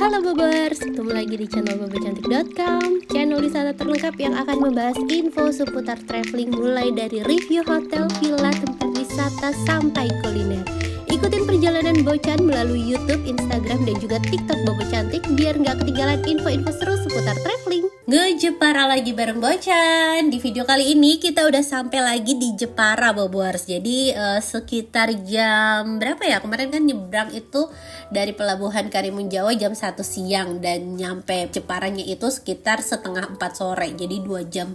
Halo Bobers, ketemu lagi di channel bobocantik.com, channel wisata terlengkap yang akan membahas info seputar traveling mulai dari review hotel, villa, tempat wisata sampai kuliner. Ikutin perjalanan Bocan melalui YouTube, Instagram, dan juga TikTok Bobo Cantik biar nggak ketinggalan info-info seru seputar traveling. Ngejepara lagi bareng Bocan. Di video kali ini kita udah sampai lagi di Jepara Bobers. Jadi sekitar jam berapa ya? Kemarin kan nyebrang itu dari Pelabuhan Karimun Jawa jam 1 siang dan nyampe Jeparanya itu sekitar setengah 4 sore. Jadi 2 jam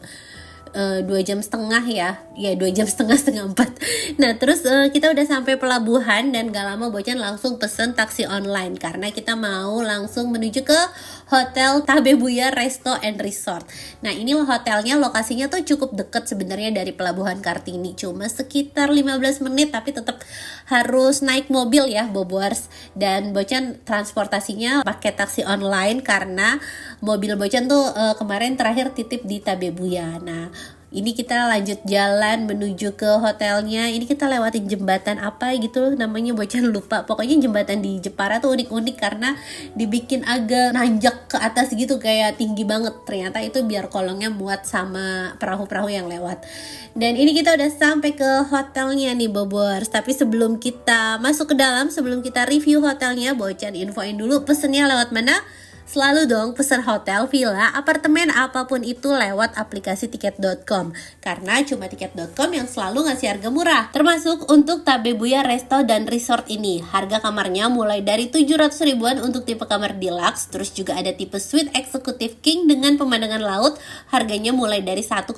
2 jam setengah ya 2 jam setengah 4. Nah terus kita udah sampai pelabuhan dan gak lama Bocan langsung pesen taksi online karena kita mau langsung menuju ke Hotel Tabebuya Resto and Resort. Nah ini hotelnya, lokasinya tuh cukup deket sebenarnya dari Pelabuhan Kartini, cuma sekitar 15 menit tapi tetap harus naik mobil ya Bobors. Dan Bocan transportasinya pakai taksi online karena mobil Bocan tuh kemarin terakhir titip di Tabebuya. Nah ini kita lanjut jalan menuju ke hotelnya. Ini kita lewatin jembatan apa gitu namanya, Bocan lupa. Pokoknya jembatan di Jepara tuh unik-unik karena dibikin agak nanjak ke atas gitu, kayak tinggi banget. Ternyata itu biar kolongnya muat sama perahu-perahu yang lewat. Dan ini kita udah sampai ke hotelnya nih Bobors. Tapi sebelum kita masuk ke dalam, sebelum kita review hotelnya, Bocan infoin dulu pesennya lewat mana. Selalu dong pesan hotel, villa, apartemen, apapun itu lewat aplikasi tiket.com. Karena cuma tiket.com yang selalu ngasih harga murah. Termasuk untuk Tabebuya Resto dan Resort ini. Harga kamarnya mulai dari 700 ribuan untuk tipe kamar deluxe. Terus juga ada tipe suite executive king dengan pemandangan laut. Harganya mulai dari 1,4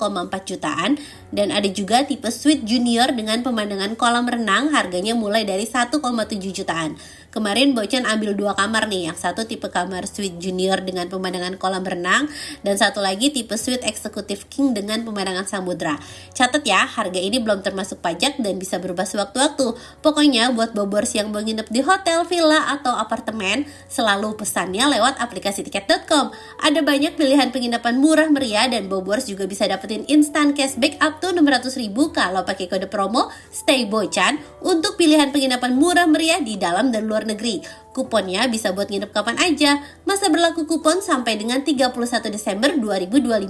jutaan. Dan ada juga tipe suite junior dengan pemandangan kolam renang. Harganya mulai dari 1,7 jutaan. Kemarin Bocan ambil 2 kamar nih. Yang satu tipe kamar suite junior dengan pemandangan kolam renang, dan satu lagi tipe suite executive king dengan pemandangan samudra. Catat ya, harga ini belum termasuk pajak dan bisa berubah sewaktu-waktu. Pokoknya buat Bobors yang mau nginep di hotel, villa, atau apartemen, selalu pesannya lewat aplikasi tiket.com. Ada banyak pilihan penginapan murah meriah dan Bobors juga bisa dapetin instant cashback up to 600 ribu kalau pakai kode promo Stay Bocan untuk pilihan penginapan murah meriah di dalam dan luar negeri. Kuponnya bisa buat nginep kapan aja. Masa berlaku kupon sampai dengan 31 Desember 2025.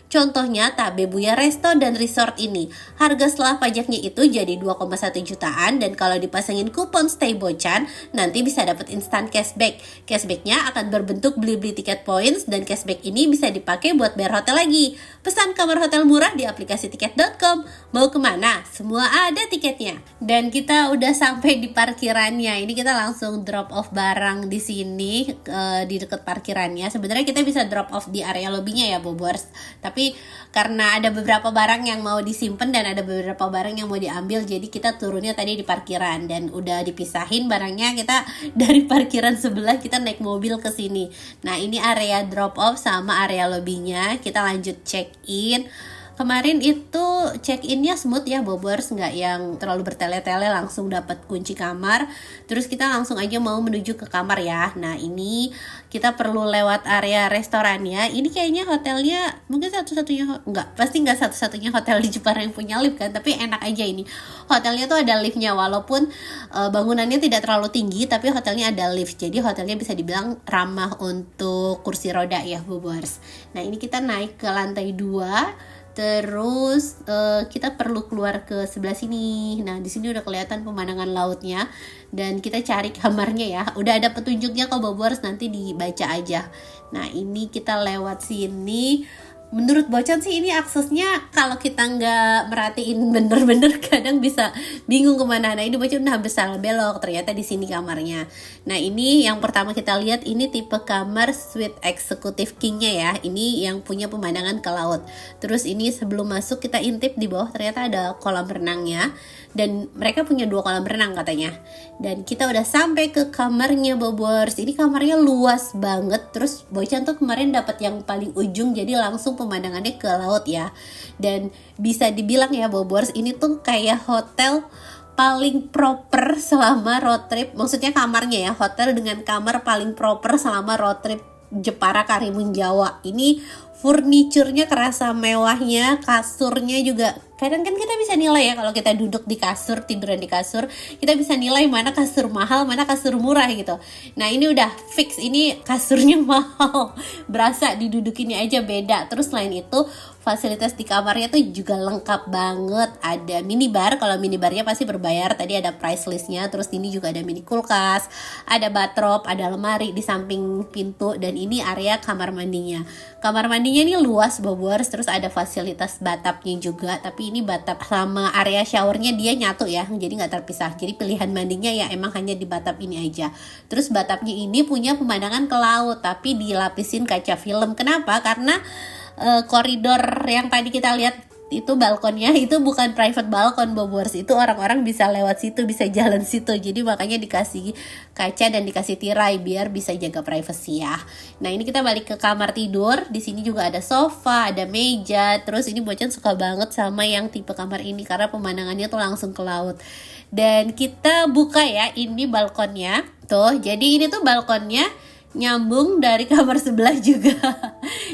Contohnya Tabebuya Resto dan Resort ini. Harga setelah pajaknya itu jadi 2,1 jutaan, dan kalau dipasangin kupon Stay Bocan nanti bisa dapat instant cashback. Cashbacknya akan berbentuk beli-beli tiket points, dan cashback ini bisa dipakai buat bayar hotel lagi. Pesan kamar hotel murah di aplikasi tiket.com. Mau kemana? Semua ada tiketnya. Dan kita udah sampai di parkirannya. Ini kita langsung drop off barang di sini di dekat parkirannya. Sebenarnya kita bisa drop off di area lobbynya ya Bobors. Tapi karena ada beberapa barang yang mau disimpan dan ada beberapa barang yang mau diambil, jadi kita turunnya tadi di parkiran dan udah dipisahin barangnya. Kita dari parkiran sebelah kita naik mobil ke sini. Nah ini area drop off sama area lobbynya. Kita lanjut check in. Kemarin itu check-innya smooth ya Bobors, nggak yang terlalu bertele-tele, langsung dapat kunci kamar. Terus kita langsung aja mau menuju ke kamar ya. Nah ini kita perlu lewat area restorannya. Ini kayaknya hotelnya mungkin satu-satunya, pasti nggak satu-satunya hotel di Jepara yang punya lift kan. Tapi enak aja ini. Hotelnya tuh ada liftnya, walaupun bangunannya tidak terlalu tinggi, tapi hotelnya ada lift. Jadi hotelnya bisa dibilang ramah untuk kursi roda ya Bobors. Nah ini kita naik ke lantai 2. Terus kita perlu keluar ke sebelah sini. Nah di sini udah kelihatan pemandangan lautnya dan kita cari kamarnya ya. Udah ada petunjuknya kok Bobors, nanti dibaca aja. Nah ini kita lewat sini. Menurut Bocan sih ini aksesnya kalau kita nggak merhatiin bener-bener kadang bisa bingung kemana. Nah ini Bocan udah hampir salah belok, ternyata di sini kamarnya. Nah ini yang pertama kita lihat, ini tipe kamar suite executive kingnya ya. Ini yang punya pemandangan ke laut. Terus ini sebelum masuk kita intip di bawah, ternyata ada kolam renangnya. Dan mereka punya 2 kolam renang katanya. Dan kita udah sampai ke kamarnya Bobors. Ini kamarnya luas banget. Terus Bocan tuh kemarin dapat yang paling ujung, jadi langsung pemandangannya ke laut ya. Dan bisa dibilang ya Bobors, ini tuh kayak hotel paling proper selama road trip. Maksudnya kamarnya ya, hotel dengan kamar paling proper selama road trip Jepara Karimun Jawa. Ini furniturnya kerasa mewahnya, kasurnya juga. Kadang kan kita bisa nilai ya, kalau kita duduk di kasur, tiduran di kasur, kita bisa nilai mana kasur mahal, mana kasur murah gitu. Nah ini udah fix, ini kasurnya mahal, berasa didudukinnya aja beda. Terus selain itu fasilitas di kamarnya tuh juga lengkap banget. Ada minibar, kalau minibarnya pasti berbayar, tadi ada price listnya. Terus ini juga ada mini kulkas, ada bathrobe, ada lemari di samping pintu, dan ini area kamar mandinya. Kamar mandinya ini luas Bobors, terus ada fasilitas bathtubnya juga, tapi ini bathtub sama area showernya dia nyatu ya, jadi nggak terpisah. Jadi pilihan mandinya ya emang hanya di bathtub ini aja. Terus bathtubnya ini punya pemandangan ke laut, tapi dilapisin kaca film. Kenapa? Karena koridor yang tadi kita lihat itu balkonnya itu bukan private balkon Bobors, itu orang-orang bisa lewat situ, bisa jalan situ. Jadi makanya dikasih kaca dan dikasih tirai biar bisa jaga privacy ya. Nah ini kita balik ke kamar tidur. Di sini juga ada sofa, ada meja. Terus ini Bocan suka banget sama yang tipe kamar ini karena pemandangannya tuh langsung ke laut. Dan kita buka ya, ini balkonnya tuh. Jadi ini tuh balkonnya nyambung dari kamar sebelah juga.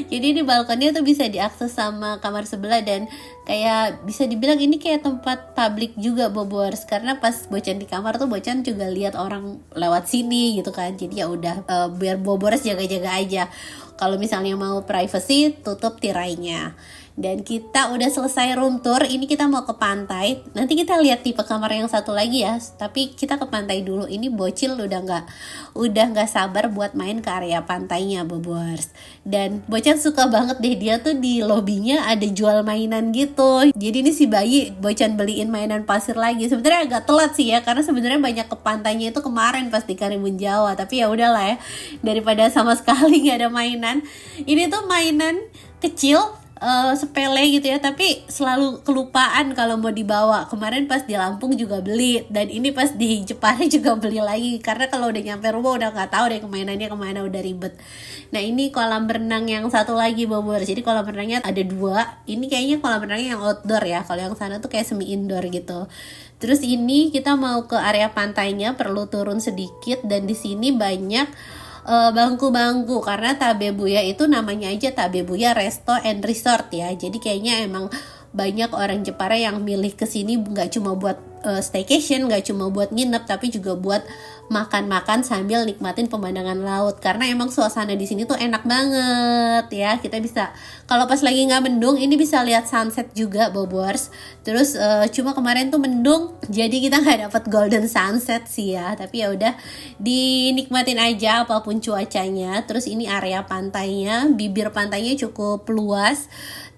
Jadi ini balkonnya tuh bisa diakses sama kamar sebelah, dan kayak bisa dibilang ini kayak tempat publik juga Bobors, karena pas Bocan di kamar tuh Bocan juga lihat orang lewat sini gitu kan. Jadi ya udah biar Bobors jaga-jaga aja. Kalau misalnya mau privacy, tutup tirainya. Dan kita udah selesai room tour. Ini kita mau ke pantai. Nanti kita lihat tipe kamar yang satu lagi ya. Tapi kita ke pantai dulu. Ini bocil udah nggak sabar buat main ke area pantainya Bobors. Dan Bocan suka banget deh, dia tuh di lobbynya ada jual mainan gitu. Jadi ini si bayi Bocan beliin mainan pasir lagi. Sebenarnya agak telat sih ya, karena sebenarnya banyak ke pantainya itu kemarin pas di Karimun Jawa. Tapi ya udahlah ya, daripada sama sekali nggak ada mainan. Ini tuh mainan kecil, sepele gitu ya, tapi selalu kelupaan kalau mau dibawa. Kemarin pas di Lampung juga beli, dan ini pas di Jepara juga beli lagi, karena kalau udah nyampe rumah udah nggak tahu deh kemainannya kemana, udah ribet. Nah ini kolam renang yang satu lagi Bobor. Jadi kolam renangnya ada 2. Ini kayaknya kolam renangnya yang outdoor ya, kalau yang sana tuh kayak semi indoor gitu. Terus ini kita mau ke area pantainya, perlu turun sedikit, dan di sini banyak bangku-bangku, karena Tabebuya itu namanya aja Tabebuya Resto and Resort ya. Jadi kayaknya emang banyak orang Jepara yang milih kesini nggak cuma buat staycation, nggak cuma buat nginep, tapi juga buat makan-makan sambil nikmatin pemandangan laut. Karena emang suasana di sini tuh enak banget ya. Kita bisa, kalau pas lagi nggak mendung, ini bisa lihat sunset juga Bobors. Terus cuma kemarin tuh mendung, jadi kita nggak dapat golden sunset sih ya. Tapi ya udah, dinikmatin aja apapun cuacanya. Terus ini area pantainya, bibir pantainya cukup luas.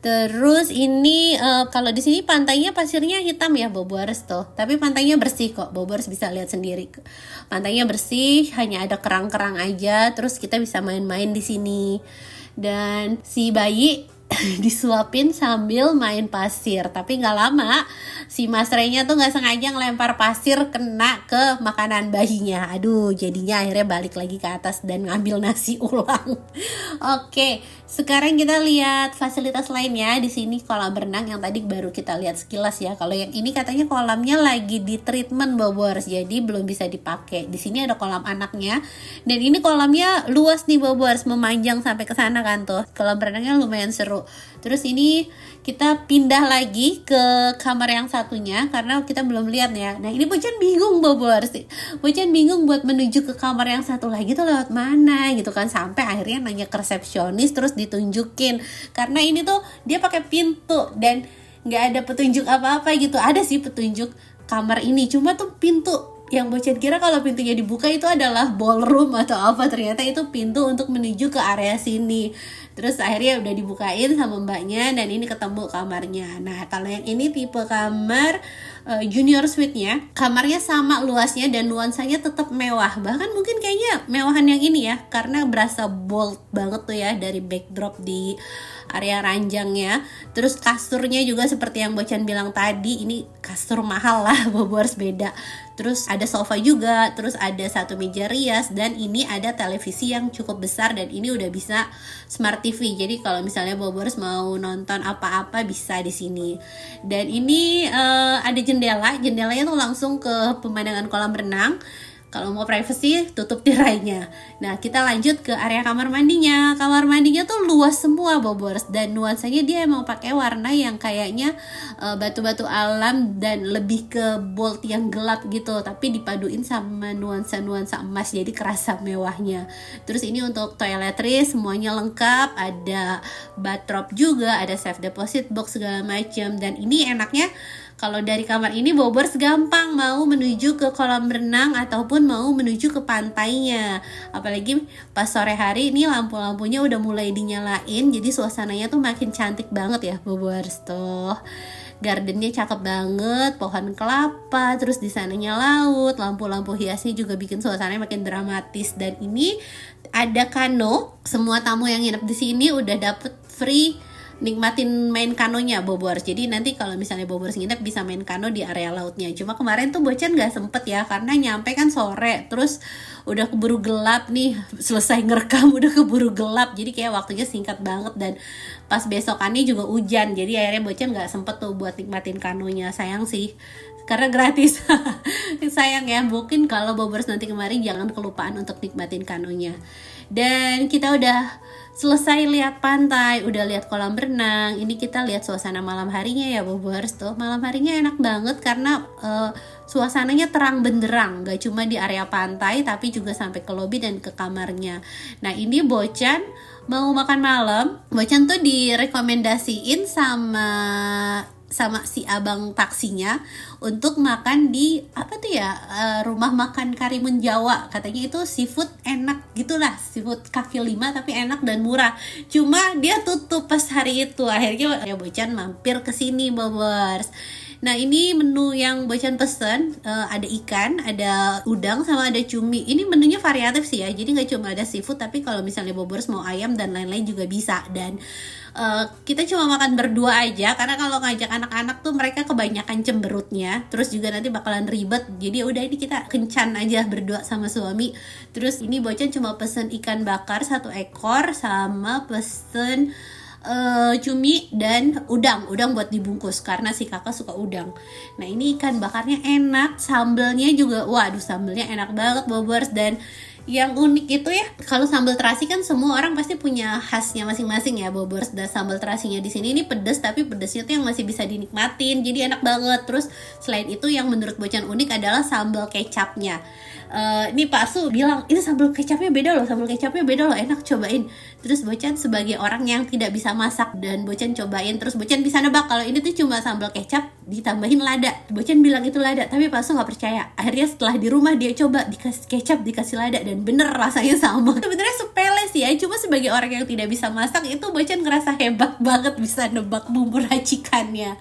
Terus ini kalau di sini pantainya pasirnya hitam ya Bobors tuh, tapi pantainya bersih kok. Bobors bisa lihat sendiri, pantainya bersih, hanya ada kerang-kerang aja. Terus kita bisa main-main di sini, dan si bayi disuapin sambil main pasir. Tapi nggak lama, si Mas Rey-nya tuh nggak sengaja ngelempar pasir kena ke makanan bayinya. Aduh, jadinya akhirnya balik lagi ke atas dan ngambil nasi ulang. Oke, sekarang kita lihat fasilitas lainnya. Di sini kolam renang yang tadi baru kita lihat sekilas ya. Kalau yang ini katanya kolamnya lagi di treatment Bobors, jadi belum bisa dipakai. Di sini ada kolam anaknya, dan ini kolamnya luas nih Bobors, memanjang sampai ke sana kan tuh. Kolam renangnya lumayan seru. Terus ini kita pindah lagi ke kamar yang satunya karena kita belum lihat ya. Nah ini Bocan bingung Bobors, Bocan bingung buat menuju ke kamar yang satu lagi tuh lewat mana gitu kan. Sampai akhirnya nanya ke resepsionis, terus ditunjukin. Karena ini tuh dia pakai pintu dan nggak ada petunjuk apa-apa gitu. Ada sih petunjuk kamar ini, cuma tuh pintu yang Bocan kira kalau pintunya dibuka itu adalah ballroom atau apa, ternyata itu pintu untuk menuju ke area sini. Terus akhirnya udah dibukain sama mbaknya, dan ini ketemu kamarnya. Nah kalau yang ini tipe kamar junior suite-nya, kamarnya sama luasnya dan nuansanya tetap mewah. Bahkan mungkin kayaknya mewahan yang ini ya, karena berasa bold banget tuh ya dari backdrop di area ranjangnya. Terus kasurnya juga seperti yang Bocan bilang tadi, ini kasur mahal lah, Bobors beda. Terus ada sofa juga, terus ada satu meja rias, dan ini ada televisi yang cukup besar, dan ini udah bisa smart TV. Jadi kalau misalnya Bobors mau nonton apa-apa bisa di sini. Dan ini ada jendelanya tuh langsung ke pemandangan kolam renang. Kalau mau privacy, tutup tirainya. Nah, kita lanjut ke area kamar mandinya. Kamar mandinya tuh luas semua, Bobors, dan nuansanya dia emang pakai warna yang kayaknya batu-batu alam dan lebih ke bold yang gelap gitu, tapi dipaduin sama nuansa-nuansa emas, jadi kerasa mewahnya. Terus ini untuk toiletries semuanya lengkap, ada bathrobe juga, ada safe deposit box segala macam. Dan ini enaknya kalau dari kamar ini Bobors gampang mau menuju ke kolam renang ataupun mau menuju ke pantainya. Apalagi pas sore hari ini lampu-lampunya udah mulai dinyalain, jadi suasananya tuh makin cantik banget ya Bobors tuh. Gardennya cakep banget, pohon kelapa, terus di sananya laut, lampu-lampu hiasnya juga bikin suasananya makin dramatis. Dan ini ada kano, semua tamu yang nginep di sini udah dapet free nikmatin main kanonya Bobors. Jadi nanti kalau misalnya Bobors nginep bisa main kano di area lautnya. Cuma kemarin tuh Bocan gak sempet ya, karena nyampe kan sore, terus udah keburu gelap nih, selesai ngerekam udah keburu gelap, jadi kayak waktunya singkat banget. Dan pas besokannya juga hujan, jadi akhirnya Bocan gak sempet tuh buat nikmatin kanonya. Sayang sih, karena gratis. Sayang ya, mungkin kalau Bobors nanti kemarin jangan kelupaan untuk nikmatin kanonya. Dan kita udah selesai lihat pantai, udah lihat kolam renang. Ini kita lihat suasana malam harinya ya Bobors tuh. Malam harinya enak banget karena suasananya terang benderang, gak cuma di area pantai tapi juga sampai ke lobi dan ke kamarnya. Nah, ini Bocan mau makan malam. Bocan tuh direkomendasiin sama si abang taksinya untuk makan di apa tuh ya, rumah makan Karimun Jawa. Katanya itu seafood enak gitulah, seafood kaki lima tapi enak dan murah. Cuma dia tutup pas hari itu. Akhirnya ya Bocan mampir ke sini Bobors. Nah, ini menu yang Bocan pesen, ada ikan, ada udang, sama ada cumi. Ini menunya variatif sih ya, jadi gak cuma ada seafood, tapi kalau misalnya Bobors mau ayam dan lain-lain juga bisa. Dan kita cuma makan berdua aja, karena kalau ngajak anak-anak tuh mereka kebanyakan cemberutnya, terus juga nanti bakalan ribet. Jadi udah, ini kita kencan aja berdua sama suami. Terus ini Bocan cuma pesen ikan bakar 1 ekor, sama pesen cumi dan udang buat dibungkus karena si kakak suka udang. Nah, ini ikan bakarnya enak, sambelnya juga, waduh, sambelnya enak banget Bobors. Dan yang unik itu ya, kalau sambal terasi kan semua orang pasti punya khasnya masing-masing ya Bobors. Dan sambal terasinya di sini ini pedas, tapi pedasnya tuh yang masih bisa dinikmatin, jadi enak banget. Terus selain itu yang menurut Bocan unik adalah sambal kecapnya. Ini Pak Su bilang, ini sambal kecapnya beda loh, enak, cobain. Terus Bocan sebagai orang yang tidak bisa masak, dan Bocan cobain, terus Bocan bisa nebak kalau ini tuh cuma sambal kecap ditambahin lada. Bocan bilang itu lada, tapi Pak Su gak percaya. Akhirnya setelah di rumah dia coba, dikasih kecap, dikasih lada, dan bener rasanya sama. Sebenarnya sepele sih ya, cuma sebagai orang yang tidak bisa masak itu Bocan ngerasa hebat banget bisa nebak bumbu racikannya.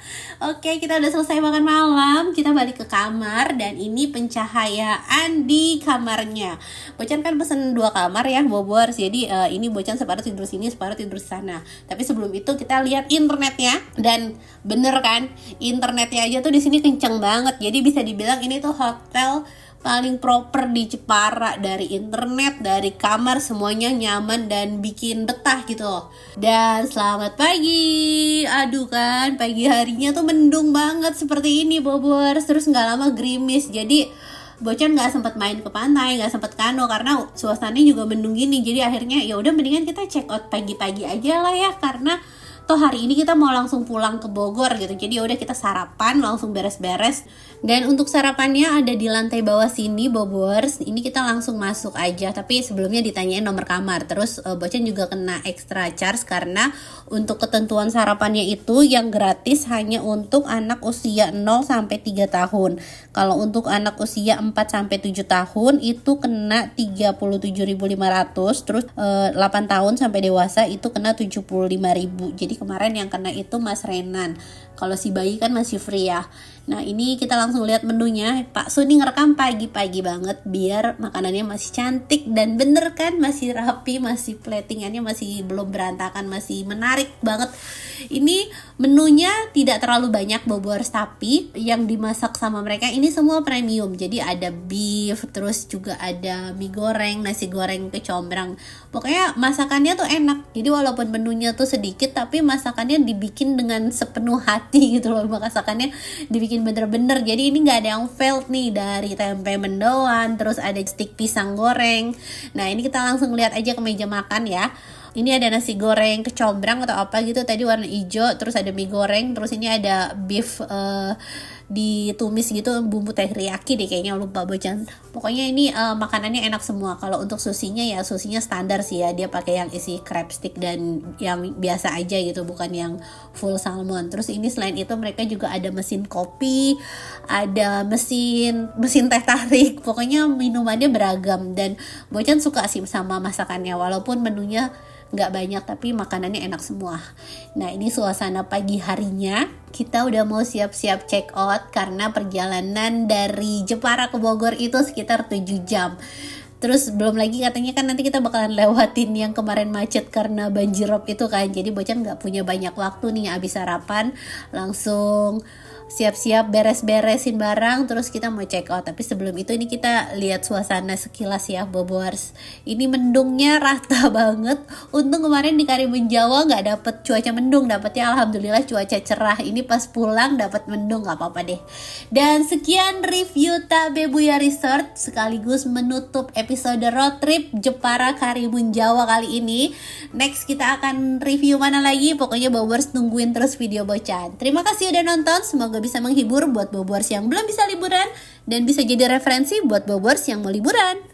Oke, kita udah selesai makan malam, kita balik ke kamar. Dan ini pencahayaan di kamarnya. Bocan kan pesen 2 kamar ya Bobors, jadi ini Bocan separuh tidur sini, separuh tidur sana. Tapi sebelum itu kita lihat internetnya, dan bener kan, internetnya aja tuh di sini kenceng banget. Jadi bisa dibilang ini tuh hotel paling proper di Jepara. Dari internet, dari kamar, semuanya nyaman dan bikin betah gitu. Dan selamat pagi. Aduh kan, pagi harinya tuh mendung banget seperti ini Bobors. Terus gak lama gerimis, jadi Bocan nggak sempat main ke pantai, nggak sempat kano karena suasananya juga mendung gini. Jadi akhirnya ya udah, mendingan kita check out pagi-pagi aja lah ya, karena toh hari ini kita mau langsung pulang ke Bogor gitu. Jadi ya udah, kita sarapan, langsung beres-beres. Dan untuk sarapannya ada di lantai bawah sini Bobors. Ini kita langsung masuk aja, tapi sebelumnya ditanyain nomor kamar. Terus Bocan juga kena extra charge karena untuk ketentuan sarapannya itu yang gratis hanya untuk anak usia 0 sampai 3 tahun. Kalau untuk anak usia 4 sampai 7 tahun itu kena 37.500. Terus 8 tahun sampai dewasa itu kena 75.000. Jadi kemarin yang kena itu Mas Renan. Kalau si bayi kan masih free ya. Nah, ini kita langsung lihat menunya. Pak Suni ngerekam pagi-pagi banget biar makanannya masih cantik dan bener kan, masih rapi, masih platingannya masih belum berantakan, masih menarik banget. Ini menunya tidak terlalu banyak Bobors, tapi yang dimasak sama mereka ini semua premium. Jadi ada beef, terus juga ada mie goreng, nasi goreng kecombrang. Pokoknya masakannya tuh enak. Jadi walaupun menunya tuh sedikit, tapi masakannya dibikin dengan sepenuh hati hati gitu loh, masakannya dibikin bener-bener. Jadi ini nggak ada yang failed nih, dari tempe mendoan, terus ada stik pisang goreng. Nah ini kita langsung lihat aja ke meja makan ya. Ini ada nasi goreng kecombrang atau apa gitu tadi warna hijau, terus ada mie goreng, terus ini ada beef ditumis gitu, bumbu teriyaki deh kayaknya, lupa bocan. Pokoknya ini makanannya enak semua. Kalau untuk susinya ya susinya standar sih ya, dia pakai yang isi crab stick dan yang biasa aja gitu, bukan yang full salmon. Terus ini selain itu mereka juga ada mesin kopi, ada mesin teh tarik, pokoknya minumannya beragam dan bocan suka sih sama masakannya, walaupun menunya nggak banyak tapi makanannya enak semua. Nah ini suasana pagi harinya, kita udah mau siap-siap check out karena perjalanan dari Jepara ke Bogor itu sekitar 7 jam. Terus belum lagi katanya kan nanti kita bakalan lewatin yang kemarin macet karena banjirop itu kan. Jadi bocan nggak punya banyak waktu nih, abis sarapan langsung siap-siap beres-beresin barang, terus kita mau check out. Tapi sebelum itu ini kita lihat suasana sekilas ya Bobors. Ini mendungnya rata banget. Untung kemarin di Karimun Jawa nggak dapet cuaca mendung, dapetnya alhamdulillah cuaca cerah. Ini pas pulang dapat mendung, nggak apa-apa deh. Dan sekian review Tabebuya Resort sekaligus menutup episode road trip Jepara Karimun Jawa kali ini. Next kita akan review mana lagi? Pokoknya Bobors tungguin terus video bocan. Terima kasih udah nonton, semoga bisa menghibur buat Bobors yang belum bisa liburan dan bisa jadi referensi buat Bobors yang mau liburan.